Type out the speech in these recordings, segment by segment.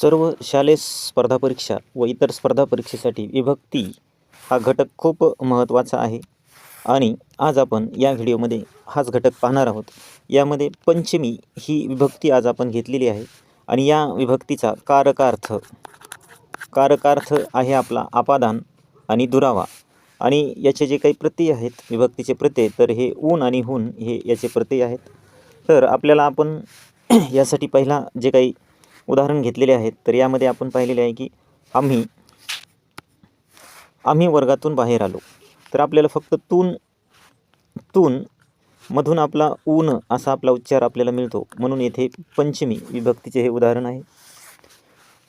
सर्व शालेय स्पर्धा परीक्षा व इतर स्पर्धा परीक्षेसाठी विभक्ती हा घटक खूप महत्त्वाचा आहे आणि आज आपण या व्हिडिओमध्ये हाच घटक पाहणार आहोत. यामध्ये पंचमी ही विभक्ती आज आपण घेतलेली आहे आणि या विभक्तीचा कारकार्थ आहे आपला अपादान आणि दुरावा. आणि याचे जे काही प्रत्यय आहेत विभक्तीचे प्रत्यय, तर हे ऊन आणि हून हे याचे प्रत्यय आहेत. तर आपल्याला आपण यासाठी पहिला जे काही उदाहरण घेतलेले आहेत, तर यामध्ये आपण पाहिलेले आहे की आम्ही वर्गातून बाहेर आलो. तर आपल्याला फक्त तून मधून आपला ऊन असा आपला उच्चार आपल्याला मिळतो, म्हणून येथे पंचमी विभक्तीचे हे उदाहरण आहे.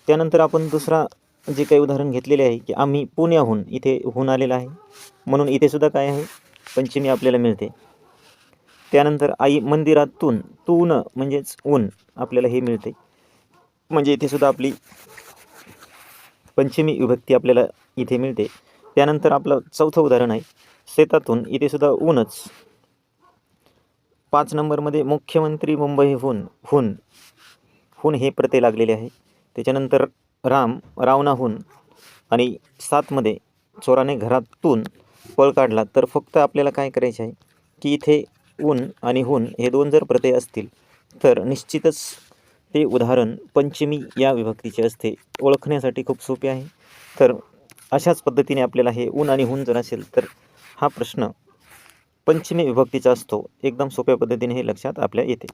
त्यानंतर आपण दुसरा जे काही उदाहरण घेतलेले आहे की आम्ही पुण्याहून, इथे हून आलेला आहे म्हणून इथे सुद्धा काय आहे, पंचमी आपल्याला मिळते. त्यानंतर आई मंदिरातून, तून म्हणजेच ऊन आपल्याला हे मिळते, म्हणजे इथे सुद्धा आपली पंचमी विभक्ती आपल्याला इथे मिळते. त्यानंतर आपलं चौथं उदाहरण आहे शेतातून, इथे सुद्धा ऊनच. 5 नंबरमध्ये मुख्यमंत्री मुंबईहून, हून हे प्रत्यय लागलेले आहे. त्याच्यानंतर रावणाहून आणि 7 मध्ये चोराने घरातून पळ काढला. तर फक्त आपल्याला काय करायचे आहे की इथे ऊन आणि हून हे 2 जर प्रत्यय असतील तर निश्चितच ते उदाहरण पंचमी या विभक्तीचे असते. ओळखण्यासाठी खूप सोपे आहे. तर अशाच पद्धतीने आपल्याला हे ऊन आणि हून जर असेल तर हा प्रश्न पंचमी विभक्तीचा असतो. एकदम सोप्या पद्धतीने हे लक्षात आपल्या येते.